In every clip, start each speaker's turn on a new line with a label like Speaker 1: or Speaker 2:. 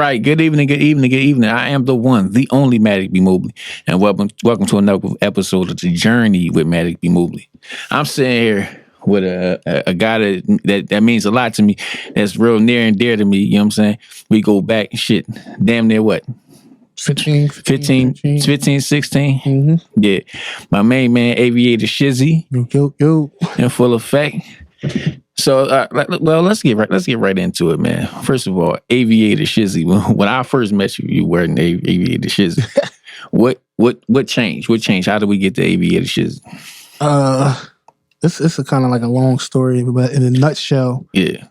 Speaker 1: right. Good evening, good evening, good evening. I am the one, the only Matic B Mobley. And welcome to another episode of The Journey with Matic B Mobley. I'm sitting here with a guy that means a lot to me, that's real near and dear to me, you know what I'm saying? We go back, shit, damn near what? 15, 16.
Speaker 2: Mm-hmm.
Speaker 1: Yeah. My main man, AviatorShizzy.
Speaker 2: Yo.
Speaker 1: In full effect. So, let's get right into it, man. First of all, AviatorShizzy. When I first met you, you were an AviatorShizzy. What changed? What changed? How did we get to AviatorShizzy?
Speaker 2: It's a kind of like a long story, but in a nutshell,
Speaker 1: yeah.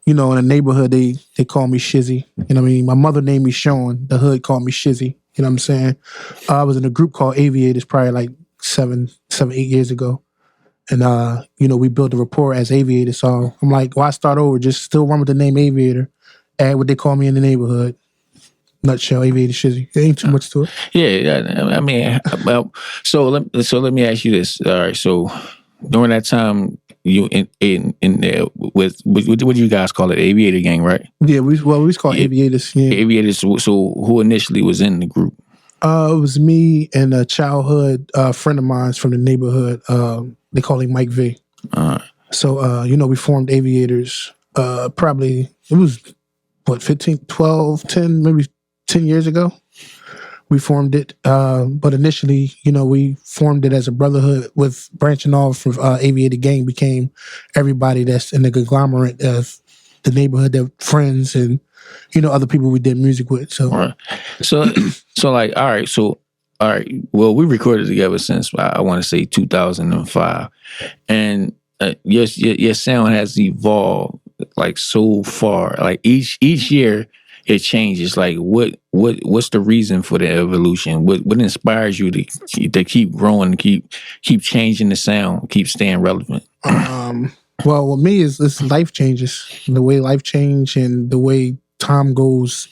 Speaker 2: In the neighborhood they call me Shizzy. You know what I mean? My mother named me Sean. The hood called me Shizzy. You know what I'm saying? I was in a group called Aviators probably like 7, 8 years ago. And, we built a rapport as Aviators. So I'm like, why start over? Just still run with the name Aviator. Add what they call me in the neighborhood. Nutshell, AviatorShizzy. There ain't too much to it.
Speaker 1: Yeah, I mean, well, so let me ask you this. All right, so during that time, you in there with what do you guys call it? Aviator gang, right?
Speaker 2: Yeah, we call Aviators. Yeah.
Speaker 1: Aviators. So who initially was in the group?
Speaker 2: It was me and a childhood friend of mine from the neighborhood. They call him Mike V. So we formed Aviators. Probably it was 15, 12, 10, maybe 10 years ago. We formed it, but initially, we formed it as a brotherhood with branching off from Aviator Gang became everybody that's in the conglomerate of the neighborhood, their friends and, other people we did music with. So,
Speaker 1: all right. All right. Well, we recorded together since I want to say 2005, and your sound has evolved like so far. Like each year it changes. Like what's the reason for the evolution? What inspires you to keep growing, keep changing the sound, keep staying relevant?
Speaker 2: Well, with me is life changes. The way life changed and the way time goes,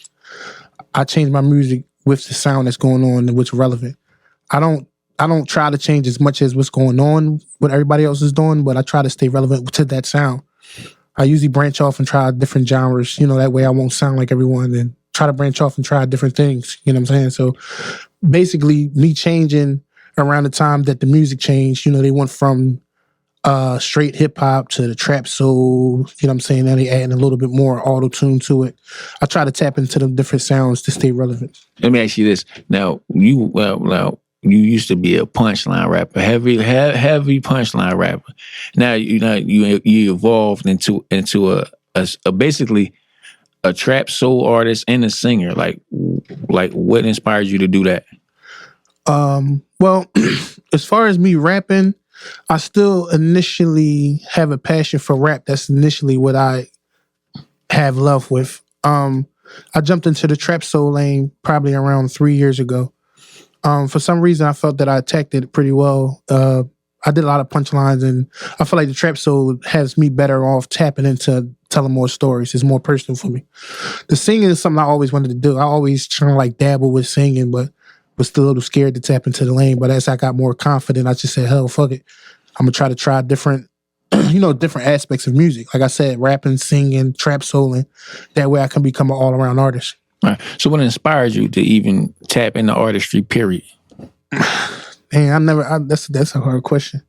Speaker 2: I change my music with the sound that's going on and what's relevant. I don't try to change as much as what's going on, what everybody else is doing, but I try to stay relevant to that sound. I usually branch off and try different genres, that way I won't sound like everyone, and try to branch off and try different things, you know what I'm saying? So basically me changing around the time that the music changed, they went from straight hip hop to the trap soul, you know what I'm saying? Now they adding a little bit more auto tune to it. I try to tap into the different sounds to stay relevant.
Speaker 1: Let me ask you this. Now, you used to be a punchline rapper, heavy punchline rapper. Now, you evolved into a basically a trap soul artist and a singer. Like what inspired you to do that?
Speaker 2: Well, as far as me rapping, I still initially have a passion for rap. That's initially what I have love with. I jumped into the trap soul lane probably around 3 years ago. For some reason, I felt that I attacked it pretty well. I did a lot of punchlines, and I feel like the trap soul has me better off tapping into telling more stories. It's more personal for me. The singing is something I always wanted to do. I always try to dabble with singing, but was still a little scared to tap into the lane. But as I got more confident, I just said, hell, fuck it. I'm going to try different, different aspects of music. Like I said, rapping, singing, trap souling. That way I can become an all-around artist.
Speaker 1: All right. So what inspires you to even tap into artistry, period?
Speaker 2: Man, that's a hard question.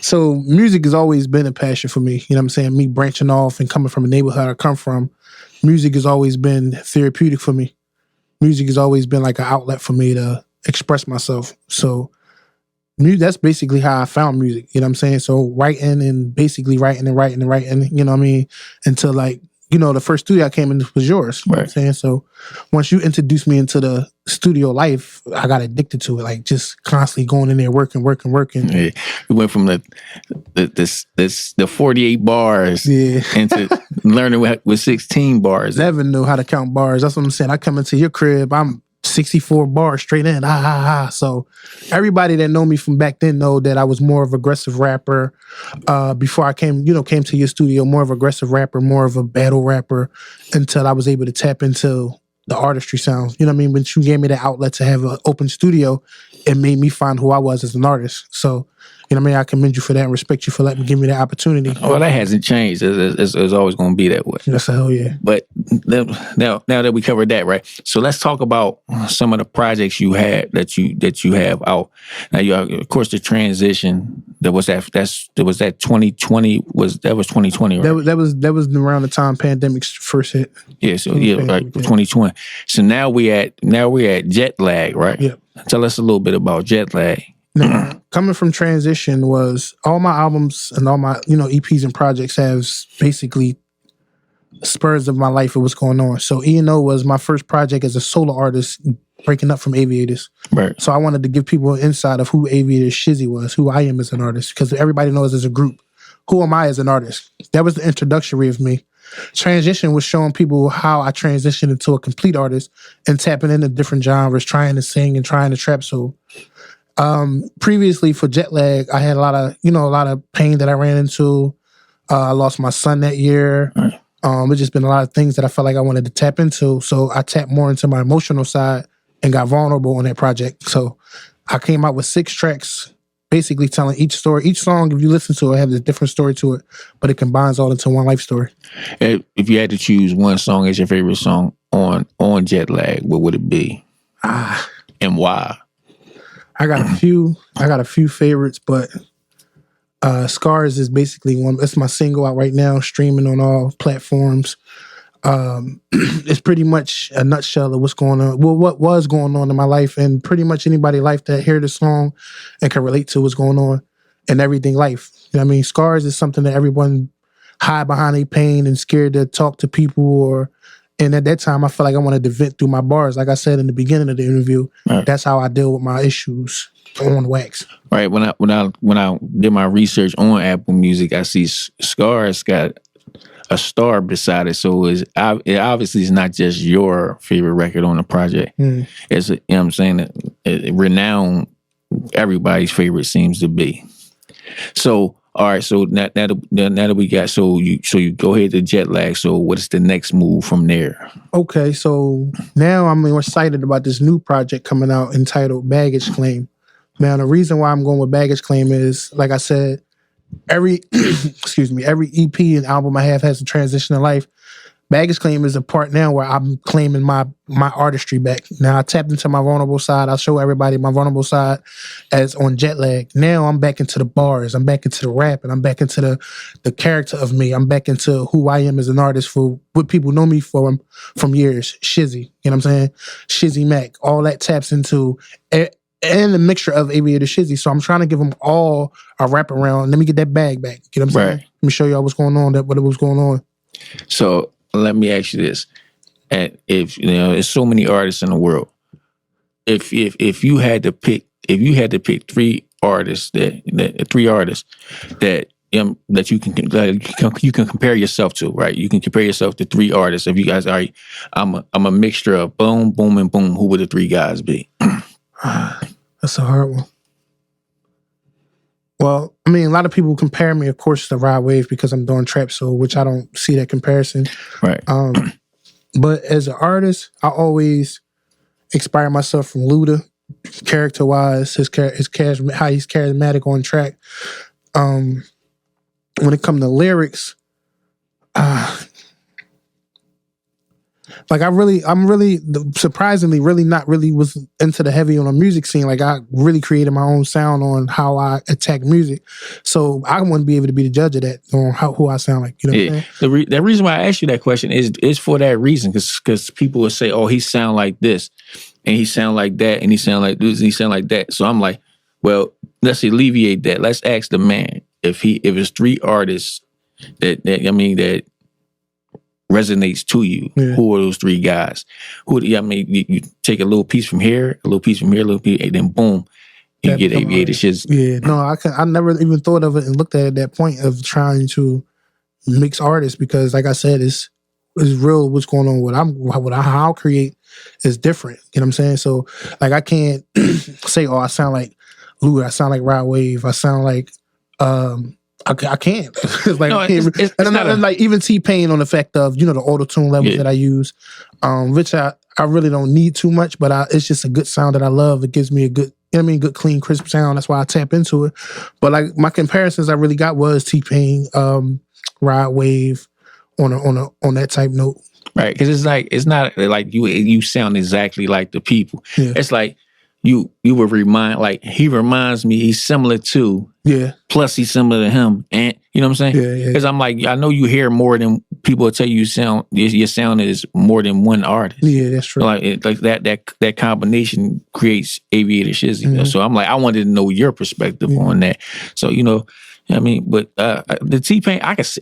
Speaker 2: So music has always been a passion for me. You know what I'm saying? Me branching off and coming from a neighborhood I come from, music has always been therapeutic for me. Music has always been like an outlet for me to express myself. So that's basically how I found music. You know what I'm saying? So writing, you know what I mean? Until the first studio I came in was yours. You know what I'm saying? So once you introduced me into the studio life, I got addicted to it. Like just constantly going in there, working.
Speaker 1: Yeah. We went from the 48 bars into learning with 16 bars.
Speaker 2: Never knew how to count bars. That's what I'm saying. I come into your crib, I'm 64 bars straight in. So everybody that know me from back then know that I was more of an aggressive rapper. Before I came to your studio, more of an aggressive rapper, more of a battle rapper, until I was able to tap into the artistry sounds. You know what I mean? When you gave me the outlet to have an open studio, it made me find who I was as an artist. So You know what I mean? I commend you for that and respect you for letting me give me that opportunity.
Speaker 1: Well, that hasn't changed. It's always going to be that way.
Speaker 2: That's a hell yeah.
Speaker 1: But now that we covered that, right? So let's talk about some of the projects you had that you have out. Now, of course, the transition. That was 2020. Was 2020? Right?
Speaker 2: That was around the time pandemic first hit.
Speaker 1: Yeah. So like 2020. So now we're at jet lag, right?
Speaker 2: Yep.
Speaker 1: Tell us a little bit about jet lag.
Speaker 2: Now, coming from transition was all my albums and all my EPs and projects have basically spurs of my life of what's going on. So E&O was my first project as a solo artist, breaking up from Aviators.
Speaker 1: Right.
Speaker 2: So I wanted to give people an insight of who AviatorShizzy was, who I am as an artist, because everybody knows as a group. Who am I as an artist? That was the introductory of me. Transition was showing people how I transitioned into a complete artist and tapping into different genres, trying to sing and trying to trap. So previously for jet lag, I had a lot of pain that I ran into. I lost my son that year.
Speaker 1: Right.
Speaker 2: It's just been a lot of things that I felt like I wanted to tap into. So I tapped more into my emotional side and got vulnerable on that project. So I came out with 6 tracks, basically telling each story. Each song, if you listen to it, has a different story to it, but it combines all into one life story.
Speaker 1: If you had to choose one song as your favorite song on jet lag, what would it be? And why?
Speaker 2: I got a few favorites, but Scars is basically one. It's my single out right now, streaming on all platforms. It's pretty much a nutshell of what's going on. Well, what was going on in my life, and pretty much anybody's life that hear the song and can relate to what's going on in everything life. You know what I mean? Scars is something that everyone hide behind their pain and scared to talk to people and at that time, I felt like I wanted to vent through my bars. Like I said in the beginning of the interview,
Speaker 1: right.
Speaker 2: That's how I deal with my issues on wax.
Speaker 1: Right. When I did my research on Apple Music, I see Scars got a star beside it. So it obviously is not just your favorite record on the project.
Speaker 2: Mm.
Speaker 1: It's you know what I'm saying, renowned. Everybody's favorite seems to be. So. All right, so now that we got, so you go ahead to jet lag. So what's the next move from there?
Speaker 2: Okay, so now I'm excited about this new project coming out entitled Baggage Claim. Now the reason why I'm going with Baggage Claim is, like I said, every every EP and album I have has a transition in life. Baggage Claim is a part now where I'm claiming my artistry back. Now I tapped into my vulnerable side. I'll show everybody my vulnerable side as on jet lag. Now I'm back into the bars. I'm back into the rap, and I'm back into the character of me. I'm back into who I am as an artist for what people know me from years. Shizzy, you know what I'm saying? Shizzy Mac. All that taps into and a mixture of AviatorShizzy. So I'm trying to give them all a wrap around. Let me get that bag back. You know what I'm saying?
Speaker 1: Right.
Speaker 2: Let me show y'all what's going on. What was going on.
Speaker 1: So let me ask you this: and if there's so many artists in the world, if you had to pick 3 artists that you can compare yourself to, right? You can compare yourself to 3 artists. If you guys are, I'm a mixture of boom, boom, and boom. Who would the 3 guys be?
Speaker 2: That's a hard one. Well, I mean, a lot of people compare me, of course, to Rod Wave because I'm doing trap soul, which I don't see that comparison.
Speaker 1: Right.
Speaker 2: But as an artist, I always inspire myself from Luda, character-wise, his how he's charismatic on track. When it comes to lyrics, like I'm really surprisingly really not really was into the heavy on the music scene. Like I really created my own sound on how I attack music. So I wouldn't be able to be the judge of that on who I sound like. You know what I'm saying?
Speaker 1: The reason why I asked you that question is for that reason, because people will say, "Oh, he sound like this, and he sound like that, and he sound like this, and he sound like that." So I'm like, well, let's alleviate that. Let's ask the man if it's 3 artists that resonates to you. Yeah. Who are those 3 guys? You take a little piece from here, a little piece from here, a little piece, and then boom, you get AviatorShizzy.
Speaker 2: Yeah, no, I never even thought of it and looked at it at that point of trying to mix artists because, like I said, it's real. What's going on? How I create is different. You know what I'm saying? So, like, I can't say, "Oh, I sound like Luda. I sound like Rod Wave. I sound like." I can't. It's like, no, it's not like even T-Pain on the fact of, the auto-tune levels that I use, which I really don't need too much, but it's just a good sound that I love. It gives me a good know what I mean, good, clean, crisp sound. That's why I tap into it. But like my comparisons I really got was T-Pain, Rod Wave on that type note.
Speaker 1: Right, because it's not like you sound exactly like the people.
Speaker 2: Yeah.
Speaker 1: It's like you would remind, like he reminds me, he's similar to, plus he's similar to him, and you know what I'm saying?
Speaker 2: Yeah.
Speaker 1: Because I'm like, I know you hear more than people tell you sound. Your sound is more than one artist.
Speaker 2: Yeah, that's true.
Speaker 1: Like that combination creates AviatorShizzy.
Speaker 2: Mm-hmm.
Speaker 1: So I'm like, I wanted to know your perspective on that. So I mean, but the T-Pain, I can see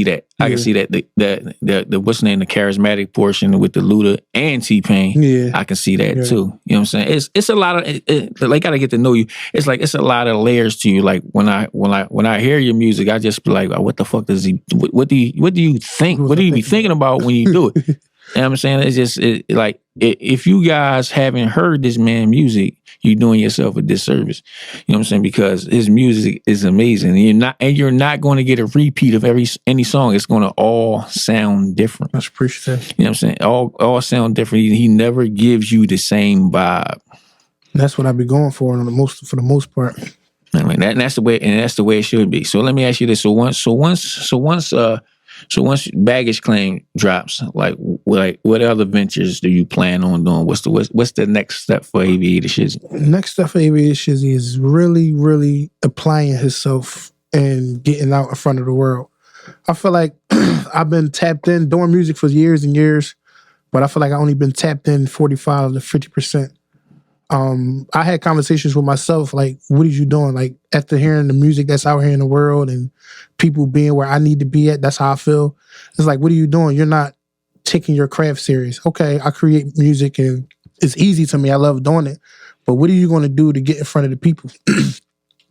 Speaker 1: that. I can see that the what's the name, the charismatic portion with the Luda and T-Pain.
Speaker 2: Yeah,
Speaker 1: I can see that too. You know what I'm saying? It's a lot of they gotta get to know you. It's like it's a lot of layers to you. Like when I hear your music, I just be like, oh, what the fuck does he? What do you think? What do you be thinking about when you do it? You know what I'm saying? It's just like if you guys haven't heard this man's music, you're doing yourself a disservice. You know what I'm saying? Because his music is amazing. You're not going to get a repeat of any song. It's going to all sound different.
Speaker 2: That's appreciative.
Speaker 1: You know what I'm saying? All sound different. He never gives you the same vibe.
Speaker 2: That's what I be going for the most part.
Speaker 1: I mean, that's the way it should be. So let me ask you this: So once Baggage Claim drops, like what other ventures do you plan on doing? What's the next step for AviatorShizzy?
Speaker 2: Next step for AviatorShizzy is really, really applying himself and getting out in front of the world. I feel like I've been tapped in doing music for years and years, but I feel like I only been tapped in 45 to 50%. I had conversations with myself, like, what are you doing? Like, after hearing the music that's out here in the world and people being where I need to be at, that's how I feel. It's like, what are you doing? You're not taking your craft serious. Okay, I create music and it's easy to me. I love doing it. But what are you going to do to get in front of the people?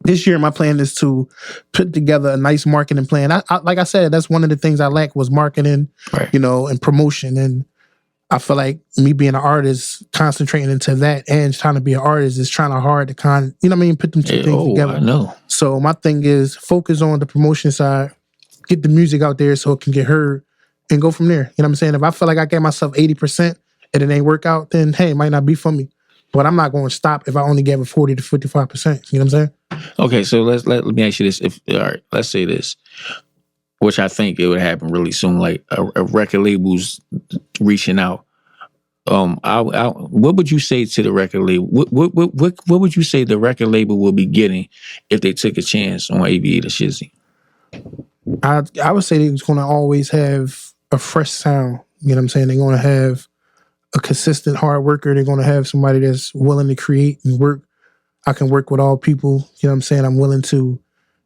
Speaker 2: This year, my plan is to put together a nice marketing plan. I like I said, that's one of the things I lacked was marketing,
Speaker 1: right,
Speaker 2: and promotion. And I feel like me being an artist, concentrating into that and trying to be an artist is trying to hard to put them two things together.
Speaker 1: I know.
Speaker 2: So my thing is focus on the promotion side, get the music out there so it can get heard and go from there. You know what I'm saying? If I feel like I gave myself 80% and it ain't work out, then hey, it might not be for me. But I'm not going to stop if I only gave it 40 to 55%. You know what I'm saying?
Speaker 1: Okay, so let me ask you this. All right, let's say this, which I think it would happen really soon, like a record label's reaching out. What would you say to the record label? What would you say the record label will be getting if they took a chance on AviatorShizzy?
Speaker 2: I would say they're going to always have a fresh sound. You know what I'm saying? They're going to have a consistent hard worker. They're going to have somebody that's willing to create and work. I can work with all people. You know what I'm saying? I'm willing to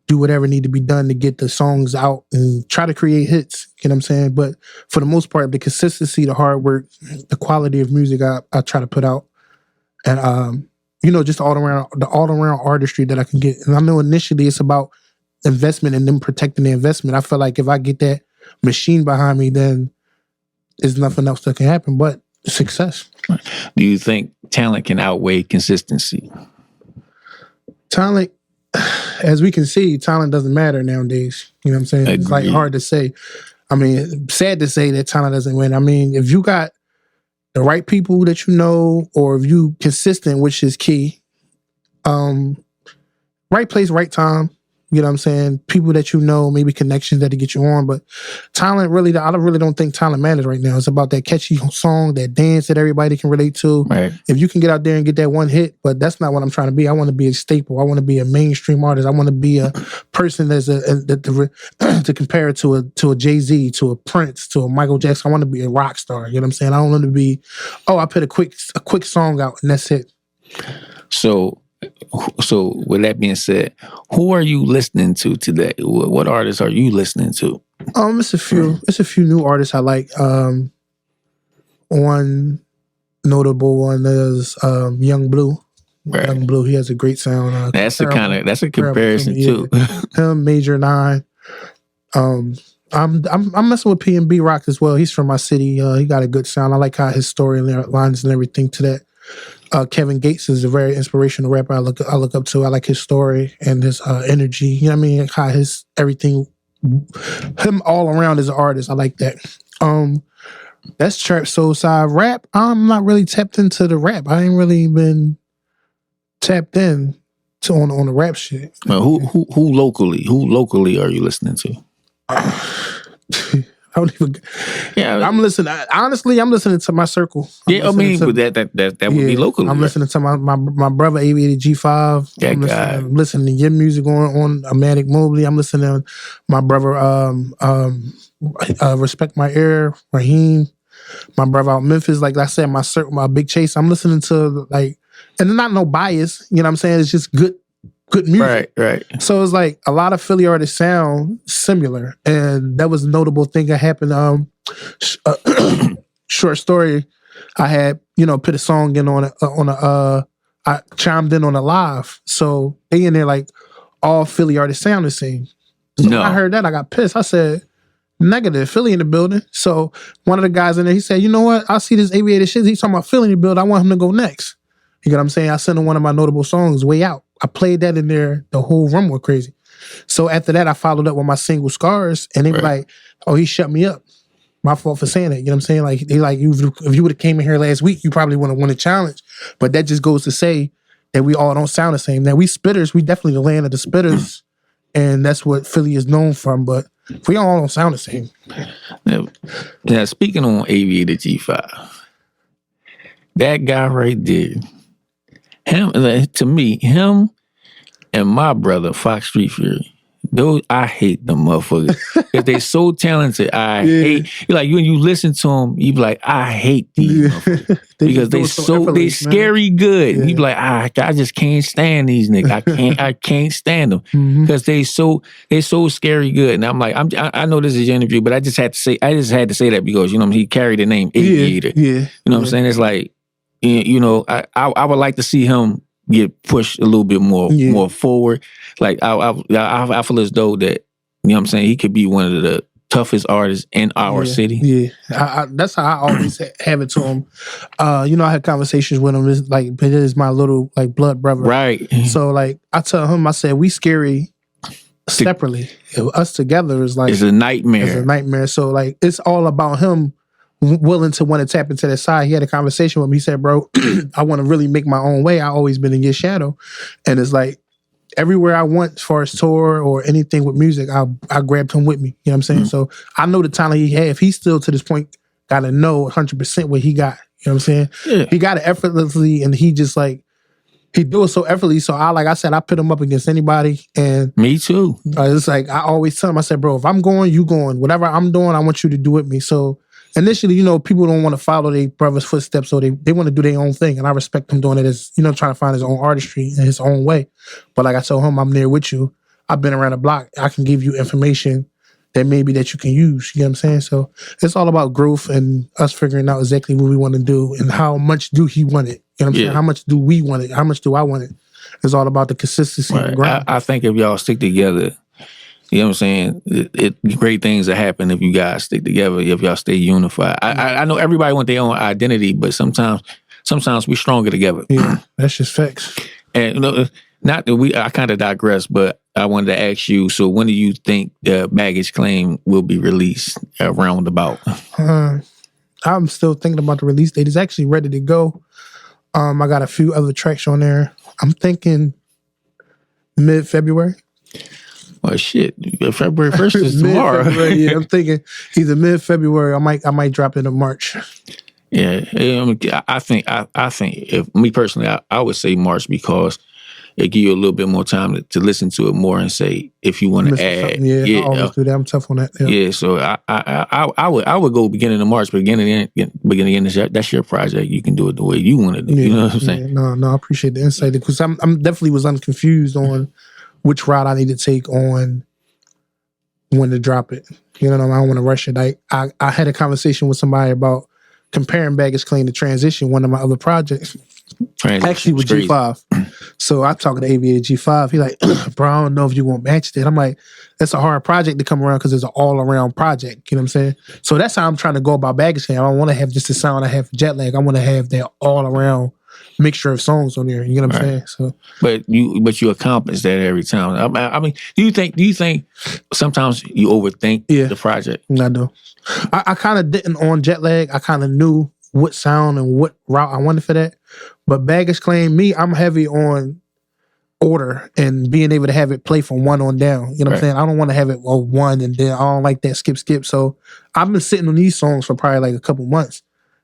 Speaker 2: do whatever need to be done to get the songs out and try to create hits. You know what I'm saying? But for the most part, the consistency, the hard work, the quality of music I try to put out. And, just the all around artistry that I can get. And I know initially it's about investment and them protecting the investment. I feel like if I get that machine behind me, then there's nothing else that can happen but success.
Speaker 1: Do you think talent can outweigh consistency?
Speaker 2: Talent, as we can see, talent doesn't matter nowadays. You know what I'm saying? It's like hard to say. I mean, sad to say that talent doesn't win. I mean, if you got the right people that you know, or if you consistent, which is key, right place, right time. You know what I'm saying? People that you know, maybe connections that to get you on. But talent really, I really don't think talent matters right now. It's about that catchy song, that dance that everybody can relate to.
Speaker 1: Right.
Speaker 2: If you can get out there and get that one hit, but that's not what I'm trying to be. I want to be a staple. I want to be a mainstream artist. I want to be a person that's to compare it to a Jay-Z, to a Prince, to a Michael Jackson. I want to be a rock star. You know what I'm saying? I don't want to be, I put a quick song out and that's it.
Speaker 1: So with that being said, who are you listening to today? What artists are you listening to?
Speaker 2: It's a few new artists I like. One notable one is Young Blue. Right. Young Blue, he has a great sound.
Speaker 1: That's a comparison too.
Speaker 2: Him, Major 9. I'm messing with P&B Rock as well. He's from my city. He got a good sound. I like how his story lines and everything to that. Kevin Gates is a very inspirational rapper I look up to. I like his story and his energy. You know what I mean? How his everything, him all around as an artist. I like that. That's trap soul side rap. I'm not really tapped into the rap. I ain't really been tapped in to on the rap shit.
Speaker 1: Who locally are you listening to?
Speaker 2: I don't even.
Speaker 1: Yeah,
Speaker 2: I'm listening. Honestly, I'm listening to my circle.
Speaker 1: But that would be locally.
Speaker 2: I'm listening to my brother Aviator G5. I'm listening to your music on Matic Mobley. I'm listening to my brother Respect My Ear, Raheem. My brother out Memphis, like I said, my circle, my Big Chase. I'm listening to like, and not no bias. You know what I'm saying? It's just good music.
Speaker 1: Right.
Speaker 2: So it's like a lot of Philly artists sound similar, and that was a notable thing that happened. Short story, I had put a song in I chimed in on a live, so they in there like all Philly artists sound the same. So when I heard that, I got pissed. I said, negative, Philly in the building. So one of the guys in there, he said, you know what? I see this AviatorShizzy. He's talking about Philly in the building. I want him to go next. You know what I'm saying? I sent him one of my notable songs, Way Out. I played that in there. The whole room went crazy. So after that, I followed up with my single Scars, and they were like, oh, he shut me up. My fault for saying that. You know what I'm saying? Like, they like, if you would have came in here last week, you probably would have won a challenge. But that just goes to say that we all don't sound the same. Now, we spitters, we definitely the land of the spitters, and that's what Philly is known from, but we all don't sound the same.
Speaker 1: Now, speaking on Aviator G5, that guy right there, to me, him and my brother, Fox Street Fury, those, I hate them motherfuckers. Because they so talented. I hate, like, when you listen to them, you be like, I hate these motherfuckers. Because they scary good. You be like, I just can't stand these niggas. I can't stand them. Because they so scary good. And I'm like, I know this is your interview, but I just had to say that because, he carried the name Aviator. You know what I'm saying? It's like, I would like to see him get pushed a little bit more forward. Like I feel as though that, you know what I'm saying, he could be one of the toughest artists in our city. That's how I always
Speaker 2: have it to him. I had conversations with him. It's like, but it is my little like blood brother.
Speaker 1: Right.
Speaker 2: So like I tell him, I said, we scary separately. Us together is like,
Speaker 1: it's a nightmare.
Speaker 2: It's a nightmare. So like it's all about him willing to want to tap into that side. He had a conversation with me. He said, bro, I want to really make my own way. I always been in your shadow. And it's like everywhere I went as far as tour or anything with music, I grabbed him with me. You know what I'm saying? So I know the talent he had. If he's still to this point, got to know 100% what he got. You know what I'm saying? Yeah. He got it effortlessly, and he just like, he do it so effortlessly. So like I said, I put him up against anybody. And
Speaker 1: me too.
Speaker 2: It's like, I always tell him, I said, bro, if I'm going, you going. Whatever I'm doing, I want you to do with me. So initially, people don't want to follow their brother's footsteps, so they want to do their own thing. And I respect him doing it as, trying to find his own artistry in his own way. But like I told him, I'm there with you. I've been around the block. I can give you information that maybe that you can use. You know what I'm saying? So it's all about growth and us figuring out exactly what we want to do and how much do he want it. You know what I'm saying? How much do we want it? How much do I want it? It's all about the consistency and grind.
Speaker 1: I think if y'all stick together, you know what I'm saying? Great things that happen if you guys stick together, if y'all stay unified. I know everybody want their own identity, but sometimes we're stronger together.
Speaker 2: Yeah, that's just facts.
Speaker 1: And not that I kind of digress, but I wanted to ask you, so when do you think the Baggage Claim will be released roundabout?
Speaker 2: I'm still thinking about the release date. It's actually ready to go. I got a few other tracks on there. I'm thinking mid-February.
Speaker 1: Well, shit, February 1st is tomorrow.
Speaker 2: Yeah, I'm thinking either mid-February. I might drop it in March.
Speaker 1: Yeah, I think if me personally, I would say March because it give you a little bit more time to listen to it more and say if you want to add.
Speaker 2: Yeah, I always do that. I'm tough on that.
Speaker 1: Yeah, so I would go beginning of March, beginning of that's your project. You can do it the way you want to do. You know what I'm saying?
Speaker 2: No, I appreciate the insight because I'm definitely was unconfused on which route I need to take on when to drop it. I don't want to rush it. I had a conversation with somebody about comparing Baggage Claim to Transition, one of my other projects. Actually with G5. So I talking to Aviator G5. He like, bro, I don't know if you want to match that. I'm like, that's a hard project to come around because it's an all-around project. You know what I'm saying? So that's how I'm trying to go about Baggage Claim. I don't want to have just the sound I have for Jet Lag. I want to have that all-around mixture of songs on there. You know what I'm saying? So,
Speaker 1: but you accomplish that every time. I mean, do you think sometimes you overthink the project?
Speaker 2: I do. I kind of didn't on Jet Lag. I kind of knew what sound and what route I wanted for that. But Baggage Claim, I'm heavy on order and being able to have it play from one on down. You know what I'm saying? I don't want to have it one and then I don't like that skip. So I've been sitting on these songs for probably like a couple months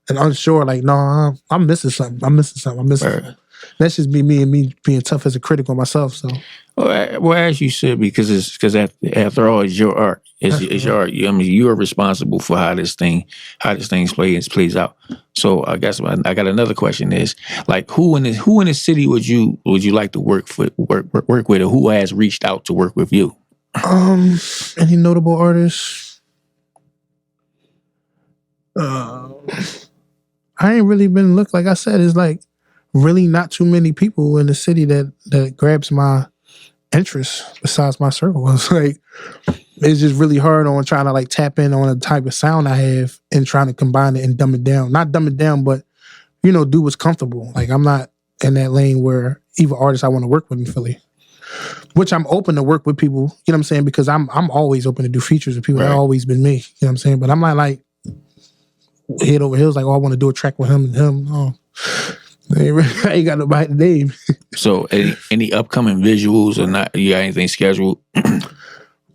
Speaker 2: and unsure, like, no, I'm missing something. Something. That's just me being tough as a critic on myself. So,
Speaker 1: well, as you should, because after all, it's your art. It's your art. I mean, you are responsible for how this thing plays out. So, I guess I got another question: is like who in the city would you like to work with, or who has reached out to work with you?
Speaker 2: Any notable artists? I ain't really been looked. Like I said, it's like really not too many people in the city that grabs my interest besides my circle. It's like it's just really hard on trying to like tap in on a type of sound I have and trying to combine it and dumb it down. Not dumb it down, but do what's comfortable. Like I'm not in that lane where even artists I want to work with in Philly. Which I'm open to work with people, you know what I'm saying? Because I'm always open to do features with people. Right. That's always been me, you know what I'm saying? But I'm not like head over heels, like, I want to do a track with him and him. Oh. I ain't got nobody to name.
Speaker 1: So, any upcoming visuals or not? You got anything scheduled?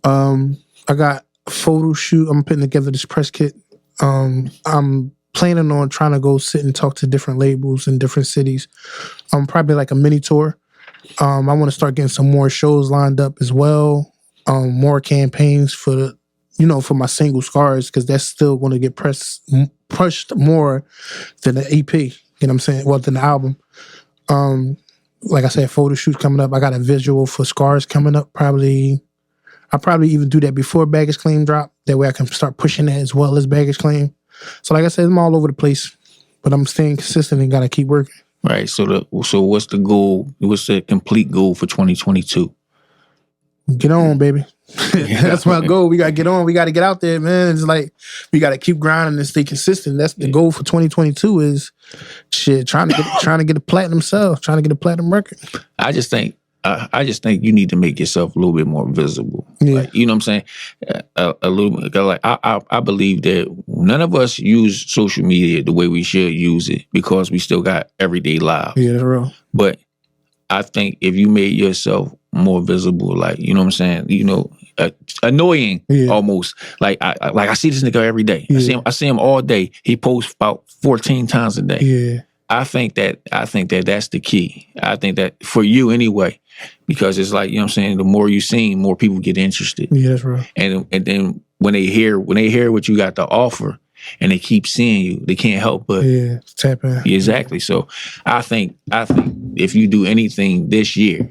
Speaker 2: I got a photo shoot. I'm putting together this press kit. I'm planning on trying to go sit and talk to different labels in different cities. Probably like a mini tour. I want to start getting some more shows lined up as well. More campaigns for for my single Scars, because that's still going to get pushed more than the EP. You know what I'm saying? Well, than the album. Like I said, photo shoot coming up. I got a visual for Scars coming up. I'll probably even do that before Baggage Claim drop. That way I can start pushing that as well as Baggage Claim. So like I said, I'm all over the place, but I'm staying consistent and got to keep working.
Speaker 1: Right. So what's the goal? What's the complete goal for 2022?
Speaker 2: Get on, baby. That's my goal. We got to get on. We got to get out there, man. It's like we got to keep grinding and stay consistent. That's the goal for 2022 is trying to get a platinum sale, trying to get a platinum record.
Speaker 1: I just think you need to make yourself a little bit more visible.
Speaker 2: Yeah.
Speaker 1: Like, you know what I'm saying? A little bit. Like I believe that none of us use social media the way we should use it because we still got everyday lives.
Speaker 2: Yeah, that's real.
Speaker 1: But I think if you made yourself more visible, like, you know what I'm saying? Annoying almost. Like I see this nigga every day. Yeah. I see him all day. He posts about 14 times a day.
Speaker 2: Yeah.
Speaker 1: I think that that's the key. I think that for you anyway, because it's like, you know what I'm saying, the more you sing, more people get interested.
Speaker 2: Yeah, that's right.
Speaker 1: And then when they hear what you got to offer and they keep seeing you, they can't help but
Speaker 2: tap in.
Speaker 1: Exactly. So I think if you do anything this year,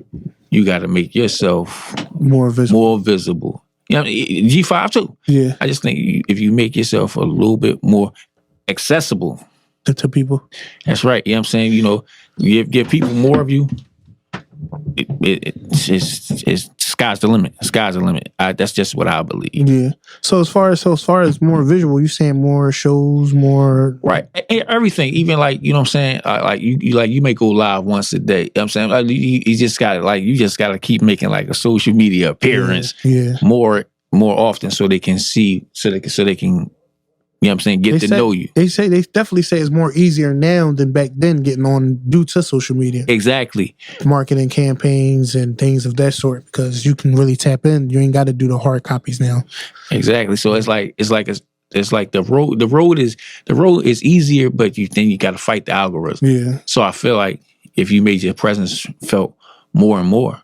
Speaker 1: you got to make yourself more visible. You know, G5 too.
Speaker 2: Yeah.
Speaker 1: I just think if you make yourself a little bit more accessible
Speaker 2: to people.
Speaker 1: That's right. You know what I'm saying? You give people more of you. It's sky's the limit. Sky's the limit. That's just what I believe.
Speaker 2: Yeah. So as far as more visual, you saying more shows, more
Speaker 1: right? Everything, even like, you know what I'm saying? Like you may go live once a day. You know what I'm saying? Like you just got to keep making like a social media appearance more often so they can see, so they can. You know what I'm saying? Get to know you.
Speaker 2: They definitely say it's more easier now than back then getting on due to social media.
Speaker 1: Exactly.
Speaker 2: Marketing campaigns and things of that sort, because you can really tap in. You ain't got to do the hard copies now.
Speaker 1: Exactly. So it's like the road is easier, but then you got to fight the algorithm.
Speaker 2: Yeah.
Speaker 1: So I feel like if you made your presence felt more and more,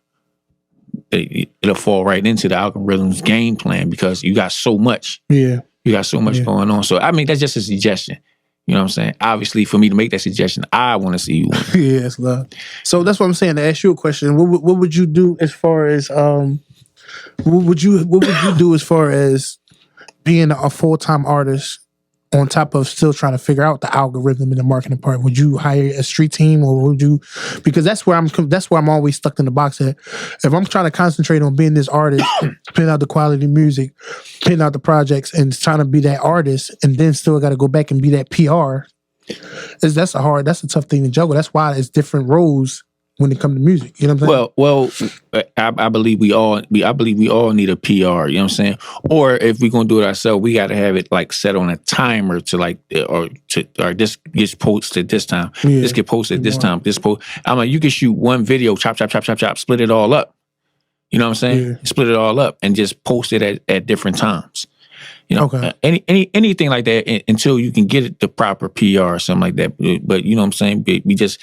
Speaker 1: it'll fall right into the algorithm's game plan because you got so much.
Speaker 2: Yeah.
Speaker 1: You got so much going on. So, I mean, that's just a suggestion. You know what I'm saying? Obviously, for me to make that suggestion, I want to see you win.
Speaker 2: Yeah, that's love. So that's what I'm saying. To ask you a question, what would you do as far as what would you do as far as being a full-time artist on top of still trying to figure out the algorithm and the marketing part? Would you hire a street team, or would you? Because that's where I'm always stuck in the box at. If I'm trying to concentrate on being this artist, putting out the quality music, putting out the projects, and trying to be that artist, and then still got to go back and be that PR, that's a tough thing to juggle. That's why it's different roles when it comes to music. You know what I'm saying?
Speaker 1: I believe we all need a PR. You know what I'm saying? Or if we're gonna do it ourselves, we got to have it like set on a timer to like or this gets posted this time.
Speaker 2: Yeah.
Speaker 1: This get posted this time. This post. I'm like, you can shoot one video, chop, split it all up. You know what I'm saying?
Speaker 2: Yeah.
Speaker 1: Split it all up and just post it at different times. You know,
Speaker 2: Okay.
Speaker 1: Anything like that until you can get it the proper PR or something like that. But you know what I'm saying? You just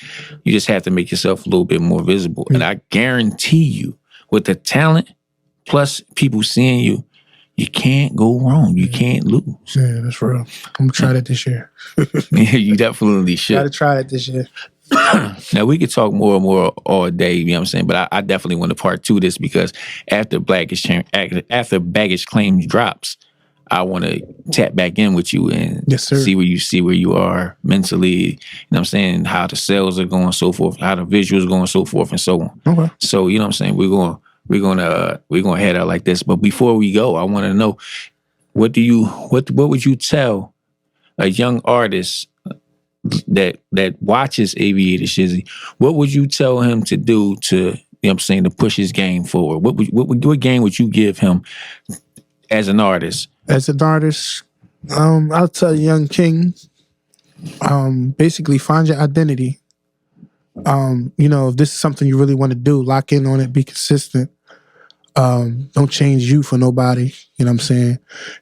Speaker 1: have to make yourself a little bit more visible. And I guarantee you, with the talent plus people seeing you, you can't go wrong. You can't lose.
Speaker 2: Yeah, that's real. I'm gonna try that this year.
Speaker 1: Yeah, you definitely should.
Speaker 2: Gotta try it this year.
Speaker 1: Now we could talk more and more all day, you know what I'm saying? But I definitely want to part two this because after baggage claims drops, I want to tap back in with you and see where you are mentally, you know what I'm saying, how the sales are going, so forth, how the visuals going, so forth and so on.
Speaker 2: Okay.
Speaker 1: So, you know what I'm saying, we're gonna head out like this. But before we go, I want to know what would you tell a young artist that watches AviatorShizzy? What would you tell him to do to, you know what I'm saying, to push his game forward? What game would you give him as an artist?
Speaker 2: As an artist, I'll tell young king, basically find your identity. You know, if this is something you really want to do, lock in on it, be consistent. Don't change you for nobody. You know what I'm saying?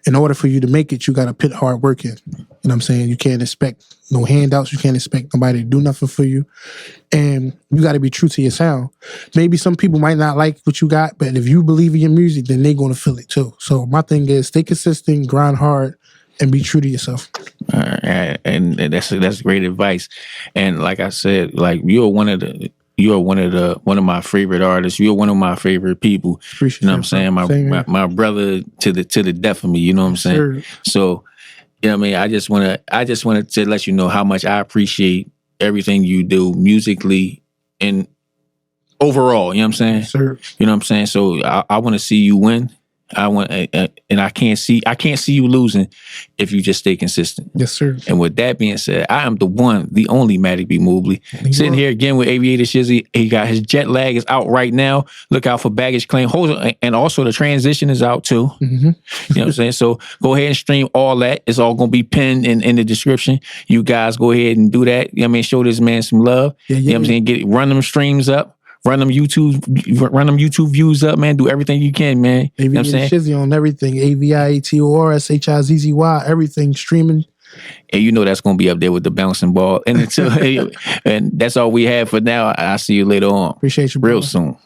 Speaker 2: In order for you to make it, you got to put hard work in. You know what I'm saying? You can't expect no handouts. You can't expect nobody to do nothing for you. And you got to be true to your sound. Maybe some people might not like what you got, but if you believe in your music, then they're going to feel it too. So my thing is stay consistent, grind hard, and be true to yourself.
Speaker 1: All right. And that's great advice. And like I said, like you're one of my favorite artists. You're one of my favorite people.
Speaker 2: Appreciate
Speaker 1: you know what I'm saying? My brother to the death of me, you know what I'm saying?
Speaker 2: Sure.
Speaker 1: So, you know what I mean? I just wanted to let you know how much I appreciate everything you do musically and overall, you know what I'm saying?
Speaker 2: Sure.
Speaker 1: You know what I'm saying? So I want to see you win. And I can't see you losing if you just stay consistent.
Speaker 2: Yes, sir.
Speaker 1: And with that being said, I am the one, the only Matic B Mobley. Sitting here again with AviatorShizzy. He got his jet lag is out right now. Look out for baggage claim. And also the transition is out too.
Speaker 2: Mm-hmm.
Speaker 1: You know what I'm saying? So go ahead and stream all that. It's all going to be pinned in the description. You guys go ahead and do that. You know what I mean? Show this man some love.
Speaker 2: Yeah.
Speaker 1: You know what I'm saying? Run them streams up. Run them YouTube views up, man. Do everything you can, man. You know what I'm saying?
Speaker 2: Shizzy on everything. AviatorShizzy, everything streaming.
Speaker 1: And you know that's gonna be up there with the bouncing ball. And and that's all we have for now. I'll see you later on.
Speaker 2: Appreciate you,
Speaker 1: real
Speaker 2: brother.
Speaker 1: soon.